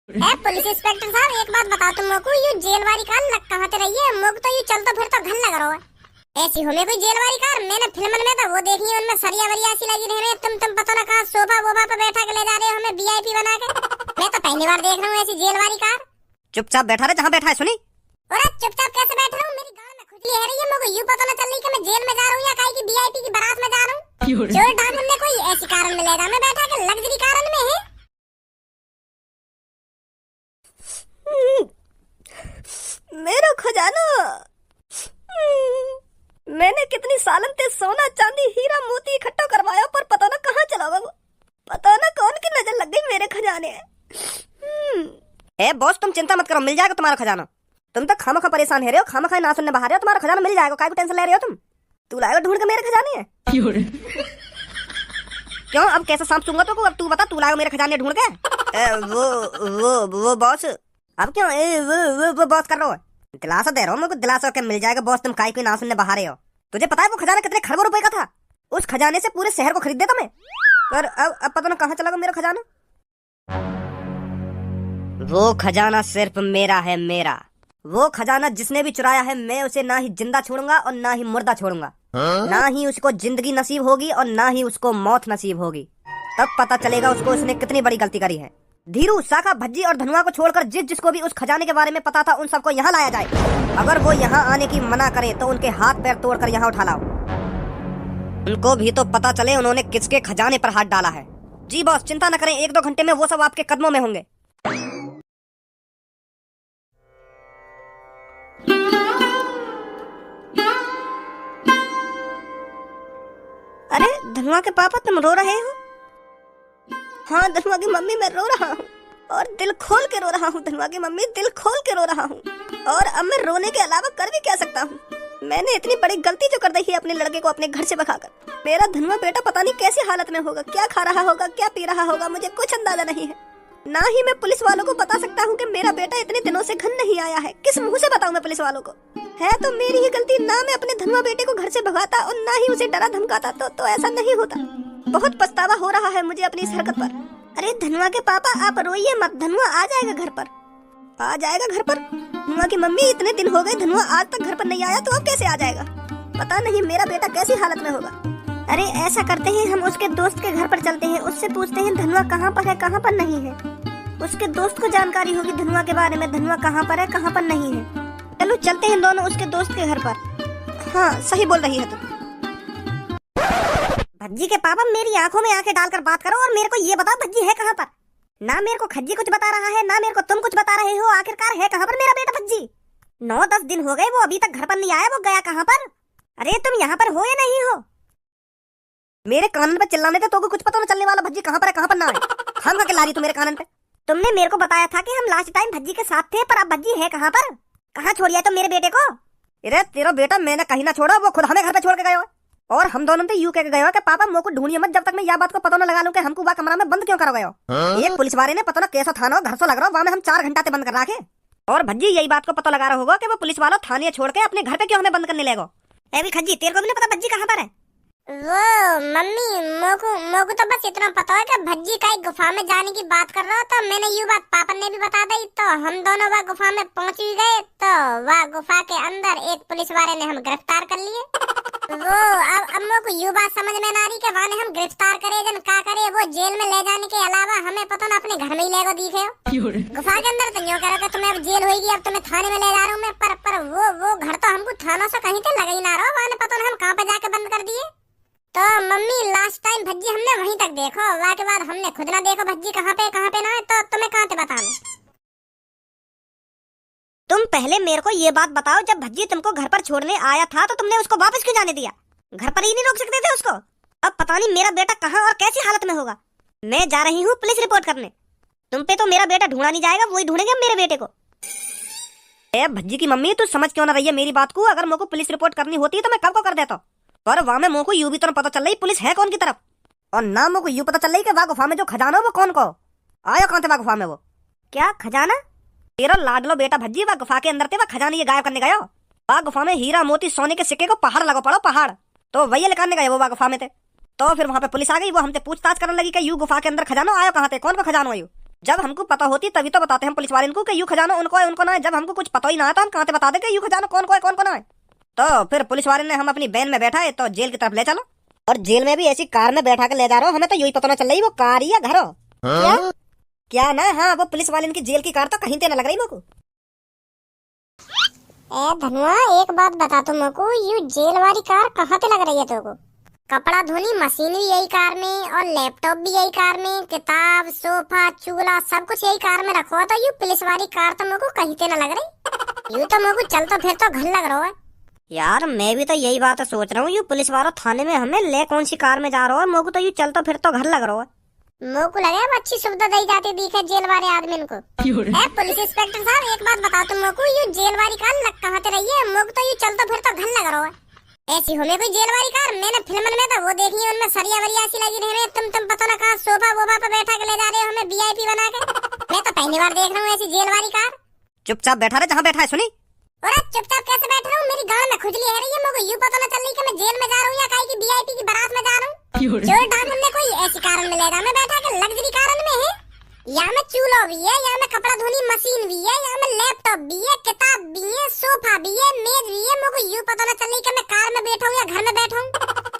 Police inspector साहब, एक बात बताओ तुम लोग को, ये जेल वाली कार लग कहाँ से रही है? मोग तो ये चलता फिर तो घर लग रहा है। ऐसी हो कोई जेल वाली कार मैंने फिल्म में तो वो देखी है, उनमें सरिया वरिया सी लगी रह रही है। तुम पता ना कहाँ सोफा वोफा पे बैठा के ले जा रहे हो हमें वीआईपी बना के। मैं तो पहली बार देख रहा हूँ ऐसी जेल वाली कार। चुपचाप बैठा रहे जहाँ बैठा है। सुनी? अरे चुपचाप कैसे बैठ रहा हूँ? मेरी गाल में खुजली है रही है, मुझे यूं पता ना चल रही कि मैं जेल में जा रहा हूँ या काहे की वीआईपी की बारात में जा रहा हूँ। चोर डाकुन ने कोई ऐसी कार में ले जा, मैं बैठा के लग्जरी कार में है। मेरा खजाना। मैंने कितनी सालन से सोना चांदी हीरा मोती इकट्ठा करवाया, पर पता ना कहाँ चला गया। पता ना कौन की नजर लग गई मेरे खजाने। ए बॉस, तुम चिंता मत करो, मिल जाएगा तुम्हारा खजाना। तुम तो खामखा परेशान है रहे हो, खामखा ना सुनने बाहर रहे हो। तुम्हारा खजाना मिल जाएगा, काय को टेंशन ले रहे हो तुम? तू लाएगा ढूंढ के मेरे खजाने है। क्यों अब कैसा सांप सूंगा तो? अब तू बता, तू लाएगा मेरे खजाने ढूंढ के? वो बॉस अब क्यों वो बॉस कर रहा है? दिलासा दे रहा हूँ, मेरे को दिलासा के मिल जाएगा बॉस। तुम काय कोई ना सुनने बाहर हो। तुझे पता है वो खजाना कितने खरबों रुपए का था? उस खजाने से पूरे शहर को खरीद देता मैं। पर अब पता ना कहाँ चला गया मेरा खजाना। वो खजाना सिर्फ मेरा है, मेरा। वो खजाना जिसने भी चुराया है, मैं उसे ना ही जिंदा छोड़ूंगा और ना ही मुर्दा छोड़ूंगा। ना ही उसको जिंदगी नसीब होगी और ना ही उसको मौत नसीब होगी। तब पता चलेगा उसको उसने कितनी बड़ी गलती करी है। धीरू, शाखा, भज्जी और धनुआ को छोड़कर जिसको भी उस खजाने के बारे में पता था, उन सबको यहाँ लाया जाए। अगर वो यहाँ आने की मना करे तो उनके हाथ पैर तोड़कर यहाँ उठा लाओ। उनको भी तो पता चले उन्होंने किसके खजाने पर हाथ डाला है। जी बॉस, चिंता न करें, 1-2 घंटे में वो सब आपके कदमों में होंगे। अरे धनुआ के पापा, तुम रो रहे हो? हाँ धनुआ की मम्मी, मैं रो रहा हूँ और दिल खोल के रो रहा हूँ। धनुआ की मम्मी, दिल खोल के रो रहा हूँ। और अब मैं रोने के अलावा कर भी क्या सकता हूँ? मैंने इतनी बड़ी गलती जो कर दी है अपने लड़के को अपने घर से भगाकर। मेरा धनुआ बेटा पता नहीं कैसी हालत में होगा, क्या खा रहा होगा, क्या पी रहा होगा, मुझे कुछ अंदाजा नहीं है। ना ही मैं पुलिस वालों को बता सकता हूँ कि मेरा बेटा इतने दिनों से घर नहीं आया है। किस मुँह से बताऊँ मैं पुलिस वालों को? है तो मेरी ही गलती, ना मैं अपने धनुआ बेटे को घर से भगाता और ना ही उसे डरा धमकाता तो ऐसा नहीं होता। बहुत पछतावा हो रहा है मुझे अपनी इस हरकत पर। अरे धनुआ के पापा, आप रोइए मत, धनुआ आ जाएगा घर पर। आ जाएगा घर पर? धनुआ की मम्मी, इतने दिन हो गए धनुआ आज तक घर पर नहीं आया, तो अब कैसे आ जाएगा? पता नहीं मेरा बेटा कैसी हालत में होगा। अरे ऐसा करते हैं, हम उसके दोस्त के घर पर चलते हैं, उससे पूछते हैं धनुआ कहाँ पर है, कहाँ पर नहीं है। उसके दोस्त को जानकारी होगी धनुआ के बारे में, धनुआ कहाँ पर है, कहाँ पर नहीं है। चलो चलते हैं दोनों उसके दोस्त के घर पर। हाँ सही बोल रही है तुम। भज्जी के पापा, मेरी आंखों में आंखें डालकर बात करो और मेरे को ये बताओ भज्जी है कहाँ पर? ना मेरे को खज्जी कुछ बता रहा है, ना मेरे को तुम कुछ बता रहे हो। आखिरकार है कहाँ पर मेरा बेटा भज्जी? 9-10 दिन हो गए, वो अभी तक घर पर नहीं आया, वो गया कहाँ पर? अरे तुम यहाँ पर हो या नहीं हो? मेरे कानन पे चिल्लाने थे तो कुछ पता न चलने वाला भज्जी कहाँ पर है कहाँ पर ना है। हम क्या ला रही तू मेरे कानन पे? तुमने मेरे को बताया था कि हम लास्ट टाइम भज्जी के साथ थे, पर अब भज्जी है कहाँ पर? कहाँ छोड़िया तुम मेरे बेटे को? अरे तेरा बेटा मैंने कहीं ना छोड़ा, वो खुद हमें घर पे छोड़ के गए हो। और हम दोनों तो यूं कह के गए हो कि पापा मोको ढूंढिए मत जब तक मैं यह बात को पता न लगा लूं कि हमको वह कमरा में बंद क्यों करो गए हो। एक पुलिस वाले ने पता ना कैसा थाना घर से लग रहा, वहां में हम 4 घंटा से बंद कर रखे। और भज्जी यही बात को पता लगा रहा होगा कि वो पुलिस वालों थाने छोड़ के अपने घर पे क्यों हमें बंद करने लगो। अभी खज्जी, तेरे को भी नहीं पता भज्जी कहाँ पर है? वो मम्मी, मोको तो बस इतना पता है कि भज्जी का एक गुफा में जाने की बात कर रहा था। मैंने ये बात पापा ने भी बता दी, तो हम दोनों वह गुफा में पहुंच ही गए। तो वह गुफा के अंदर एक पुलिस वाले ने हम गिरफ्तार कर लिए। वो अब मोको ये बात समझ में ना रही कि वहाँ हम गिरफ्तार करे जन का करे। वो जेल में ले जाने के अलावा हमें पता ना अपने घर में ही लेगो दिखे हो। गुफा के अंदर तो यूँ कह रहा था तुम्हें अब जेल होगी, अब तुम्हें थाने में ले जा रहा हूँ मैं। पर वो घर तो हमको थानों से कहीं से लगा ही ना रहा। वहाँ पता ना हम कहाँ पे जाके बंद कर दिए। तो मम्मी लास्ट टाइम भज्जी हमने वहीं तक देखो, वहाँ के बाद हमने खुद ना देखो भज्जी कहाँ पे ना है। तो तुम्हें कहाँ से बताऊं? तुम पहले मेरे को ये बात बताओ, जब भज्जी तुमको घर पर छोड़ने आया था तो तुमने उसको वापस क्यों जाने दिया? घर पर ही नहीं रोक सकते थे उसको? अब पता नहीं मेरा बेटा कहाँ और कैसी हालत में होगा। मैं जा रही हूँ पुलिस रिपोर्ट करने। तुम पे तो मेरा बेटा ढूंढा नहीं जाएगा, वही ढूंढेंगे मेरे बेटे को। ए भज्जी की मम्मी, तू समझ क्यों ना रही है मेरी बात को? अगर मेरे को पुलिस रिपोर्ट करनी होती तो मैं कब को कर देता। पर वहाँ में मोको यूं भी तो पता चल रही पुलिस है कौन की तरफ, और ना मोको यूं पता चल रही कि वहाँ गुफा में जो खजाना वो कौन को आया कौन थे वहाँ गुफा में। वो क्या खजाना? तेरा लाडलो बेटा भज्जी वहाँ गुफा के अंदर थे, वह खजाने ये गायब करने गया। वहाँ गुफा में हीरा मोती सोने के सिक्के को पहाड़ लगो पड़ो, पहाड़ तो वही निकालने गए वो वहाँ गुफा में थे। तो फिर वहाँ पे पुलिस आ गई, वो हमसे पूछताछ करने लगी कि यू गुफा के अंदर खजाना आया कहाँ थे, कौन को खजाना आयु। जब हमको पता होती तभी तो बताते हम पुलिस वाले को कि यूं खजाना उनको है उनको ना है। जब हमको कुछ पता ही ना आता हम कहाँ से बता दे कि यूं खजाना कौन को है कौन को ना है। तो फिर पुलिस वाले ने हम अपनी वैन में बैठा है तो जेल की तरफ ले चलो। और जेल में भी ऐसी कार में बैठा के ले जा रहा हो, हमें तो यही पता ना चल रही वो कार या घर हो। क्या ना, हाँ वो पुलिस वाले की जेल की कार तो कहीं ते ना लग रही मेरे को। ए धनुआ एक बात बता तू मेरे को, यू जेल वाली कार कहाँ पे लग रही है तेरे को? कपड़ा धोनी मशीन भी यही कार में और लैपटॉप भी यही कार में, किताब सोफा चूल्हा सब कुछ यही कार में रखो तो यू पुलिस वाली कार तो मेरे को कहीं ते ना लग रही। यू तो मेरे को चल तो फिर तो घर लग रहा है। यार मैं भी तो यही बात सोच रहा हूँ, यू पुलिस वाला थाने में हमें ले कौन सी कार में जा रहा है, मेरे को तो यू चल तो फिर तो घर लग रहा है। मेरे को लगे अच्छी सुविधा दी जाती दिखे जेल वाले आदमी को। पुलिस इंस्पेक्टर साहब एक बात बता तुम मेरे को, यू जेल वाली कार लग कहाँ से रही है? मेरे को तो यू चल तो फिर तो घर लग रहा है। ऐसी हो कोई जेल वाली कार मैंने फिल्म में तो वो देखी है, उनमें सरिया वरिया ऐसी लगी रहे तुम पता ना कहाँ सोफा वोफा पे बैठा के ले जा रहे हो हमें VIP बना के। मैं तो पहली बार देख रहा हूँ ऐसी जेल वाली कार। चुपचाप बैठा रहे जहाँ बैठा है। सुनी अरे चुपचाप कैसे बैठ रहा हूँ? मेरी गाल में खुजली है रही है, मेरे को यूं पता ना चल रही कि मैं जेल में जा रहा हूँ या काहे की VIP की बारात में जा रहा हूँ। चोर डाकुन ने कोई ऐसी कार में ले जा मैं बैठा के लग्जरी कार में है। यहाँ में चूल्हा भी है, यहाँ में कपड़ा धोनी मशीन भी है, यहाँ में लैपटॉप भी है, किताब भी है, सोफा भी है, मेज भी है। मेरे को यूं पता ना चल रही कि मैं कार में बैठा हूँ या घर में बैठा हूँ।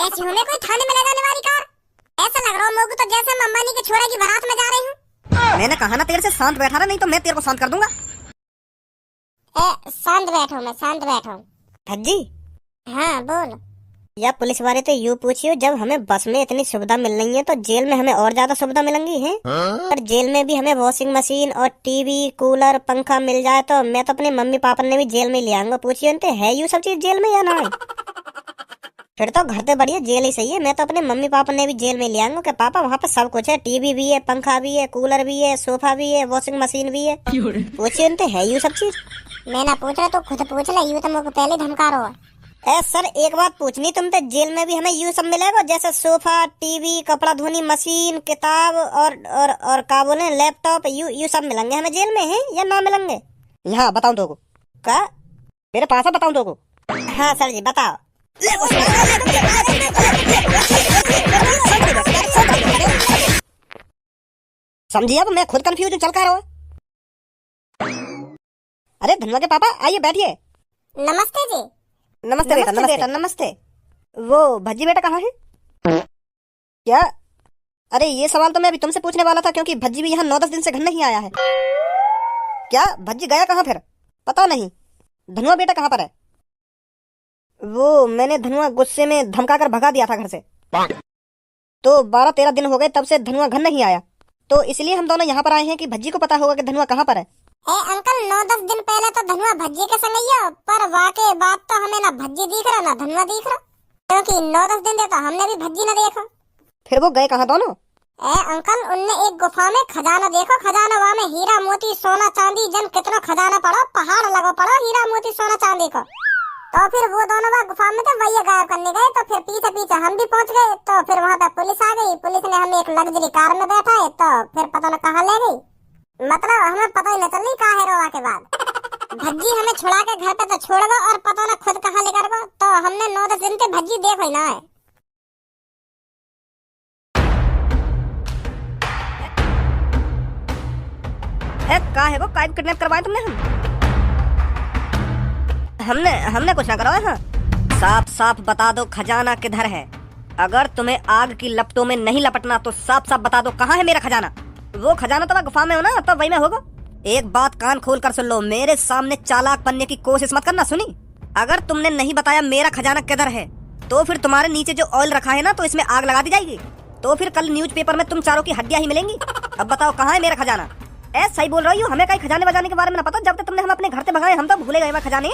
ऐसी हमें कोई थाने में ले जाने वाली कार। ऐसा लग रहा है मेरे को तो जैसे हम अंबानी के छोरे की बारात में जा रही हूँ। मैंने कहा ना तेरे से शांत बैठा रहा, नहीं तो मैं तेरे को शांत कर दूंगा। शांत बैठो, मैं शांत बैठा हूँ। भज्जी हाँ बोल। या पुलिस वाले तो यूँ पूछियो, जब हमें बस में इतनी सुविधा मिल रही है तो जेल में हमें और ज्यादा सुविधा मिलेंगी है। और जेल में भी हमें वॉशिंग मशीन और टीवी कूलर पंखा मिल जाए तो मैं तो अपने मम्मी पापा ने भी जेल में ले आऊंगा। पूछिए उनसे है यू सब चीज जेल में या ना? फिर तो घर से बढ़िया जेल ही सही है। मैं तो अपने मम्मी पापा ने भी जेल में ले आऊंगा कि पापा वहाँ पे सब कुछ है, टीवी भी है, पंखा भी है, कूलर भी है, सोफा भी है, वॉशिंग मशीन भी है। पूछिए उनसे है यू सब चीज। मैं ना पूछ रहा तो खुद पूछ ले, यू तो मेरे को पहले धमका रहा है। सर एक बात पूछनी तुमसे, जेल में भी हमें यू सब मिलेगा जैसे सोफा टीवी कपड़ा धोनी मशीन किताब और क्या बोले लैपटॉप, यू सब मिलेंगे हमें जेल में है या ना मिलेंगे? यहाँ बताऊं तो क्या मेरे पास है, बताऊं तो? हाँ सर जी बताओ। समझिए अब मैं खुद कंफ्यूज चल कर रहा हूँ। अरे धनुआ के पापा आइए बैठिए। नमस्ते जी। नमस्ते बेटा नमस्ते। वो भज्जी बेटा कहाँ है? क्या? अरे ये सवाल तो मैं अभी तुमसे पूछने वाला था क्योंकि भज्जी भी यहाँ 9-10 दिन से घर नहीं आया है। क्या भज्जी गया कहाँ फिर? पता नहीं। धनुआ बेटा कहाँ पर है? वो मैंने धनुआ गुस्से में धमका कर भगा दिया था घर से, तो 12-13 दिन हो गए तब से धनुआ घर नहीं आया, तो इसलिए हम दोनों यहाँ पर आए हैं कि भज्जी को पता होगा कि धनुआ कहाँ पर है। अंकल 9-10 दिन पहले तो धनुआ भज्जी के संग ही है, पर वाकई बात तो हमें ना भज्जी दिख रहा ना धनुआ दिख रहा, क्योंकि 9-10 दिन से तो हमने भी भज्जी न देखा। फिर वो गए कहाँ दोनों? अंकल उनने एक गुफा में खजाना देखो, खजाना वहाँ में हीरा मोती सोना चांदी जन कितना खजाना पड़ो, पहाड़ लगो पड़ो हीरा मोती सोना चांदी को। तो फिर वो दोनों वहाँ गुफा में तो वही गायब करने गए, तो फिर पीछे पीछे हम भी पहुँच गए, तो फिर वहाँ पे पुलिस आ गई। पुलिस ने हमें एक लग्जरी कार में बैठाए, तो फिर पता न कहाँ ले गई, मतलब हमें पता ही न चल रही कहाँ है। रोवा के बाद भज्जी हमें छुड़ा के घर पे तो छोड़ गो और पता न खुद कहाँ लेकर गो, तो हमने 9-10 दिन से भज्जी देखो ही ना है। का है वो काय किडनैप करवाए तुमने? हमने कुछ ना करवाया। हाँ साफ साफ बता दो खजाना किधर है। अगर तुम्हें आग की लपटों में नहीं लपटना तो साफ साफ बता दो कहाँ है मेरा खजाना। वो खजाना तो गुफा में हो ना, तो वही में होगा। एक बात कान खोल कर सुन लो, मेरे सामने चालाक बनने की कोशिश मत करना। सुनी, अगर तुमने नहीं बताया मेरा खजाना किधर है तो फिर तुम्हारे नीचे जो ऑयल रखा है ना तो इसमें आग लगा दी जाएगी, तो फिर कल न्यूज़पेपर में तुम चारों की हड्डियां ही मिलेंगी। अब बताओ कहाँ है मेरा खजाना? सही बोल रही हूँ, हमें कहीं खजाने बजाने के बारे में ना पता। जब तक तुमने हम अपने घर से भगाए हम तो भूले गए वह खजाने।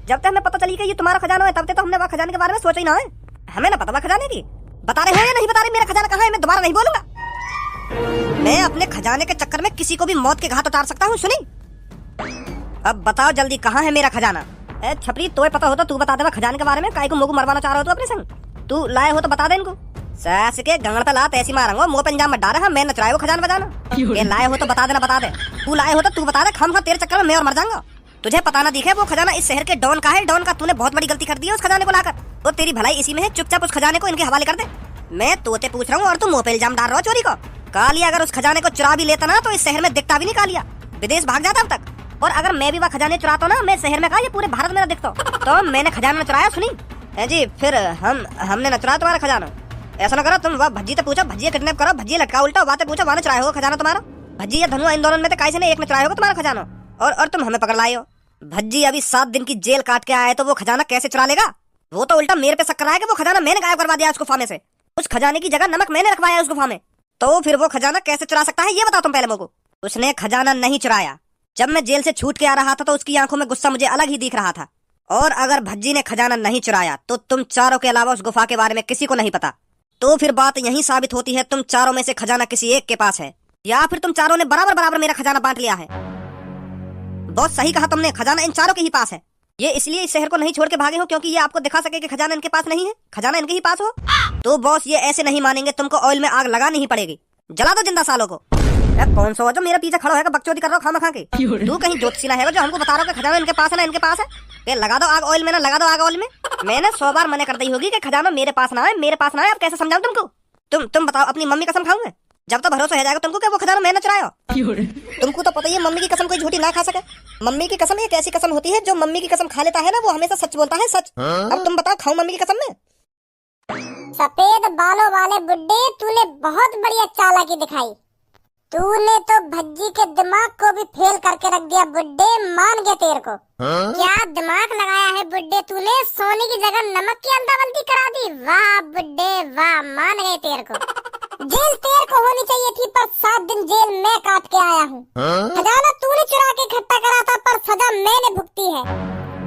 जब तक हमें पता चली कि ये तुम्हारा खजाना है तब तक तो हमने वह खजाने के बारे में सोचा ही ना है। हमें ना पता वह खजाने की। बता रहे हो या नहीं बता रहे मेरा खजाना कहाँ है? मैं दोबारा नहीं बोलूंगा। मैं अपने खजाने के चक्कर में किसी को भी मौत के घाट उतार सकता हूँ। सुनी, अब बताओ जल्दी कहाँ है मेरा खजाना? छपरी तुम्हें पता होता तू बता दे खजाने के बारे में। काय को मुँह मरवाना चाह रहा हो तू अपने संग? तू लाए हो तो बता दे इनको। सास के गंगड़ पे लात ऐसी मारूंगा मुंह पे इंजाम मत डाले। हाँ मैं नच रहा है वो खजाना बजाना। ये लाए हो तो बता देना, बता दे। तू लाए हो तो तू बता दे, खम तेरे चक्कर में मैं और मर जाऊंगा। तुझे पता ना दिखे वो खजाना इस शहर के डॉन का है। डॉन का तूने बहुत बड़ी गलती कर दी है उस खजाने को लाकर। तो तेरी भलाई इसी में है, चुपचाप उस खजाने को इनके हवाले कर दे। मैं तोते पूछ रहा हूँ और तुम मुँह पे इल्जाम डाल रहा हो चोरी को। कालिया अगर उस खजाने को चुरा भी लेता ना तो इस शहर में दिखता भी नहीं कालिया, विदेश भाग जाता अब तक। और अगर मैं भी वह खजाने चुराता ना, मैं शहर में कहा ये पूरे भारत में दिखता। तो मैंने खजाना चुराया सुनी है जी, फिर हमने न चुराया तुम्हारा खजाना। ऐसा ना करो तुम, वह भज्जी से पूछो, भज्जी किडनैप करो, भज्जी लटका उल्टा बातें पूछो, वहाँ चुराया होगा खजाना तुम्हारा। भज्जी या धनुआ इन दोनों में से ने एक ने चुराया होगा तुम्हारा खजाना, और तुम हमें पकड़ लाए हो। भज्जी अभी 7 दिन की जेल काट के आया है तो वो खजाना कैसे चुरा लेगा? वो तो उल्टा मेरे पे शक कर रहा है कि वो खजाना मैंने गायब करवा दिया उस गुफा में से। उस खजाने की जगह नमक मैंने रखवाया उस गुफा में, तो फिर वो खजाना कैसे चुरा सकता है ये बताओ तुम पहले मुझको। उसने खजाना नहीं चुराया। जब मैं जेल से छूट के आ रहा था तो उसकी आंखों में गुस्सा मुझे अलग ही दिख रहा था। और अगर भज्जी ने खजाना नहीं चुराया तो तुम चारों के अलावा उस गुफा के बारे में किसी को नहीं पता। तो फिर बात यही साबित होती है तुम चारों में से खजाना किसी एक के पास है, या फिर तुम चारों ने बराबर बराबर मेरा खजाना बांट लिया है। बहुत सही कहा तुमने, खजाना इन चारों के ही पास है। ये इसलिए इस शहर को नहीं छोड़ के भागे हो क्योंकि ये आपको दिखा सके कि खजाना इनके पास नहीं है, खजाना इनके ही पास हो। तो बॉस ये ऐसे नहीं मानेंगे, तुमको ऑयल में आग लगानी ही पड़ेगी। जला दो जिंदा सालों को। कौन सा जो मेरे पीछे खड़ा है बकचोदी कर रहा हो खामा खा के? तू कहीं ज्योतिषी ना है जो हमको बता रहा हो कि खजाना इनके पास है ना इनके पास है? लगा दो आग ऑयल में, ना लगा दो आग ऑयल में। मैंने 100 बार मना कर दी होगी कि खजाना मेरे पास ना है, मेरे पास ना है। अब कैसे समझाऊं तुमको? तुम बताओ, अपनी मम्मी कसम खाऊंगे जब तो भरोसा हो जाएगा तुमको कि वो खजाना मैंने चुराया। तुमको तो पता ही है मम्मी की कसम कोई झूठी ना खा सके। मम्मी की कसम एक ऐसी कसम होती है जो मम्मी की कसम खा लेता है ना वो हमेशा सच बोलता है, सच। अब तुम बताओ, खाऊं मम्मी की कसम में? सफेद बालों वाले बुड्ढे, तूने बहुत बढ़िया चालाकी दिखाई। तूने तो भज्जी के दिमाग को भी फेल करके रख दिया बुड्ढे, मान गया तेरे को। क्या दिमाग लगाया है बुड्ढे तूने, सोने की जगह नमक की अदला-बदली करा दी। वाह बुड्ढे वाह, मान गए तेरे को। जेल तेरे को होनी चाहिए थी पर 7 दिन जेल मैं काट के आया हूँ। खजाना तूने चुरा के इकट्ठा करा था पर सजा मैंने भुगती है।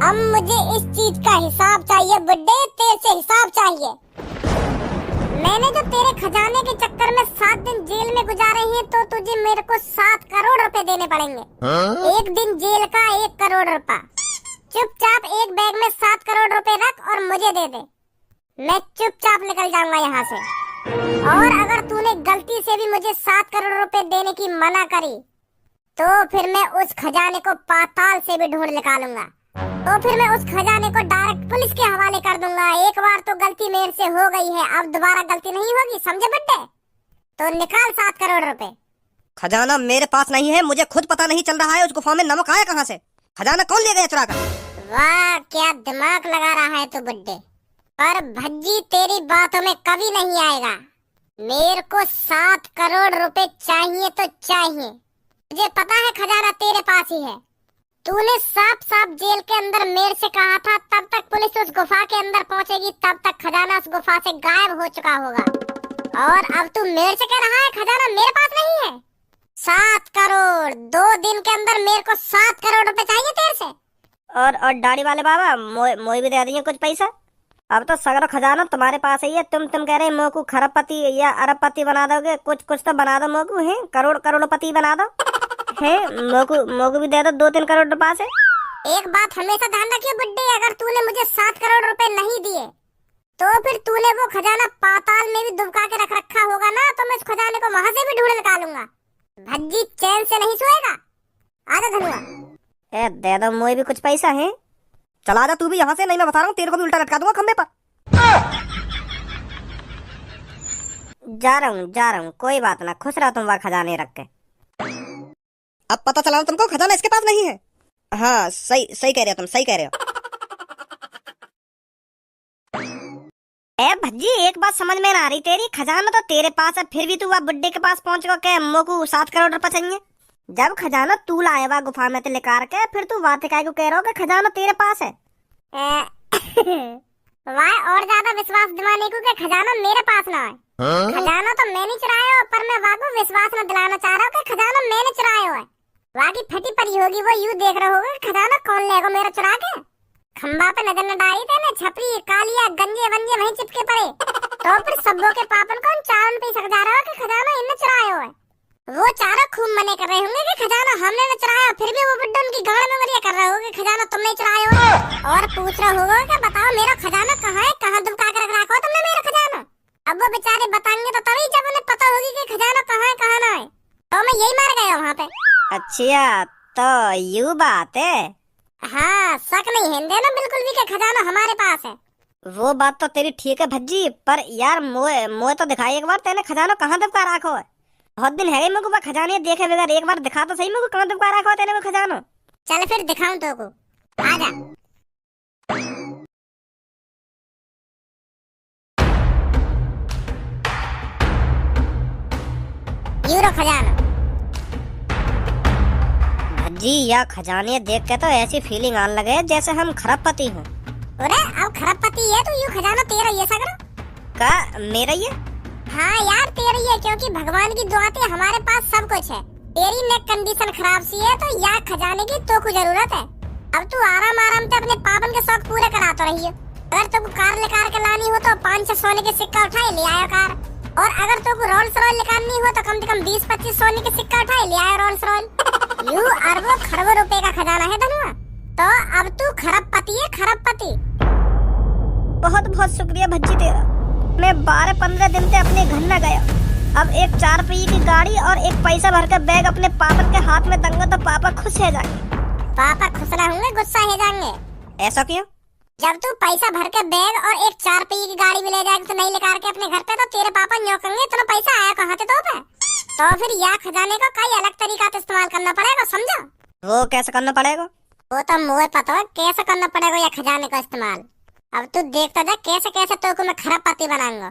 अब मुझे इस चीज का हिसाब चाहिए बुड्ढे, तेरे से हिसाब चाहिए। मैंने जो तेरे खजाने के चक्कर में 7 दिन जेल में गुजारे हैं तो तुझे मेरे को 7 करोड़ रुपए देने पड़ेंगे। एक दिन जेल का 1 करोड़ रुपया। चुपचाप एक बैग में 7 करोड़ रुपए रख और मुझे दे दे, मैं चुपचाप निकल जाऊंगा यहाँ से। और अगर तूने गलती से भी मुझे 7 करोड़ रुपए देने की मना करी तो फिर मैं उस खजाने को पाताल से भी ढूंढ निकालूंगा। तो फिर मैं उस खजाने को डायरेक्ट पुलिस के हवाले कर दूंगा। एक बार तो गलती मेरे से हो गई है, अब दोबारा गलती नहीं होगी, समझे बुड्ढे? तो निकाल 7 करोड़ रुपए। खजाना मेरे पास नहीं है, मुझे खुद पता नहीं चल रहा है उस गुफा में नमक आया कहाँ से। खजाना कौन ले गया चुरा कर? वाह क्या दिमाग लगा रहा है तू बुड्ढे, पर भज्जी तेरी बातों में कभी नहीं आएगा। मेरे को 7 करोड़ रुपए चाहिए तो चाहिए। मुझे पता है खजाना तेरे पास ही है। तूने साफ साफ जेल के अंदर मेरे से कहा था तब तक पुलिस उस गुफा के अंदर पहुंचेगी तब तक खजाना उस गुफा से गायब हो चुका होगा। और अब तू मेरे से कह रहा है खजाना मेरे पास नहीं है। 7 करोड़ 2 दिन के अंदर मेरे को 7 करोड़ रुपए चाहिए तेरे से। और दाढ़ी वाले बाबा मोई भी दे दिए कुछ पैसा। अब तो सगरो खजाना तुम्हारे पास ही है। तुम कह रहे मोकू खरबपति या अरबपति बना दोगे, कुछ तो बना दो मोकू है, करोड़पति बना दो है। मोकू भी दे दो 2-3 करोड़ रुपए से। एक बात हमेशा ध्यान रखिए बुड्ढे, अगर तूने मुझे 7 करोड़ रुपए नहीं दिए तो फिर तूने वो खजाना पाताल में भी दुबका के रख रखा होगा ना, तो मैं उस खजाने को वहाँ से भी ढूंढ निकालूंगा। भज्जी चैन से नहीं सोएगा। आजा धनुआ। दे दो मोई भी कुछ पैसा है। चला जा तू भी यहाँ से, नहीं मैं बता रहा हूँ तेरे को भी उल्टा लटका दूंगा खंबे पर। जा रहा हूँ कोई बात ना, खुश रहा तुम वहाँ खजाने रख के। अब पता चला तुमको खजाना इसके पास नहीं है। हाँ सही कह रहे हो तुम, सही कह रहे हो। भज्जी एक बात समझ में ना आ रही तेरी, खजाना तो तेरे पास है फिर भी तू वहाँ बुड्ढे के पास पहुँच गया मोकू 7 करोड़ रुपए चाहिए। जब खजाना तू लाया हुआ गुफा में से लेकर के फिर तू बात काय को कह रहा हो कि खजाना तेरे पास है। वाह और ज्यादा विश्वास दिलाने को कि खजाना मेरे पास ना है। खजाना तो मैंने चुराया पर मैं वाह को विश्वास न दिलाना चाह रहा हूँ कि खजाना मैंने चुराया है। वाह की फटी पड़ी होगी वो यूं देख रहा होगा खजाना कौन लेगा मेरा चुरा के। खंबा पे नजर न डाली थे ना, छपरी कालिया गंजे वंजे वहीं चिपके पड़े। तो फिर सबों के पापन को चारों पे सक जा रहा है कि खजाना इनने चुराया है। वो चारों खूब मने कर रहे होंगे कि खजाना हमने न चुराया, फिर भी वो बुड्ढा उनकी गाड़ में मरिया कर रहा होगा कि खजाना तुमने चुराया हो। और पूछ रहा होगा कि बताओ मेरा खजाना कहाँ है, कहाँ दुबका कर रख रखा हो तुमने मेरा खजाना। अब वो बेचारे बताएंगे तो तभी जब उन्हें पता होगी कि खजाना कहाँ है कहाँ ना है। तो मैं यही मार गया वहाँ पे। अच्छा तो यू बात है। हाँ शक नहीं है ना बिल्कुल भी कि खजाना हमारे पास है। वो बात तो तेरी ठीक है भज्जी, पर यार मोए मोए तो दिखाई एक बार, तेने खजाना कहाँ दबका रखो है? बहुत दिन है मेरे को मैं खजाने देखे बगैर, एक बार दिखा तो सही मेरे को कहाँ दबका रखो है तेने वो खजाना। चल फिर दिखाऊं तो को, आजा। यूरो खजाना। भज्जी या खजाने देख के तो ऐसी फीलिंग आने लगे जैसे हम खरबपति हों। अरे अब खरबपति है तो यू खजाना तेरा ये सगरा का मेरा ये? हाँ यार तेरा ही है, क्योंकि भगवान की दुआ से हमारे पास सब कुछ है। तेरी नेक कंडीशन खराब सी है तो या खजाने की तो कुछ जरूरत है। अब तू आराम आराम से अपने पापन के शौक पूरे करा तो रही है। अगर तुमको कार लेकर के लानी हो तो 5-6 सोने के सिक्का उठाए ले आयो कार, और अगर तुमको रोल्स रॉयल निकालनी हो तो कम से कम 20-25 सोने के सिक्का उठाए ले आयो रोल्स रॉयल। यू अरबों खरबों रुपए का खजाना है धनुआ। तो अब तू खरबपति है, खरबपति। बहुत बहुत शुक्रिया भज्जी तेरा। मैं 12-15 दिन से अपने घर न गया। अब एक 4 पहिए की गाड़ी और एक पैसा भर कर बैग अपने पापा के हाथ में दूंगा तो पापा खुश हो जाएंगे। पापा खुश ना होंगे, गुस्सा हो जाएंगे। ऐसा क्यों? जब तू पैसा भर के बैग और एक 4 पहिए की गाड़ी भी ले जाएगा तो नहीं लेकर के अपने घर पे, तो तेरे पापा न्योकेंगे तेरा पैसा आया कहाँ से तो पे। तो फिर या खजाने का कई अलग तरीका से इस्तेमाल करना पड़ेगा, समझा? वो कैसे करना पड़ेगा? वो तो मुझे पता है कैसे करना पड़ेगा या खजाने का इस्तेमाल। अब तू देखता जा कैसे कैसे तो मैं खरबपति बनाऊंगा।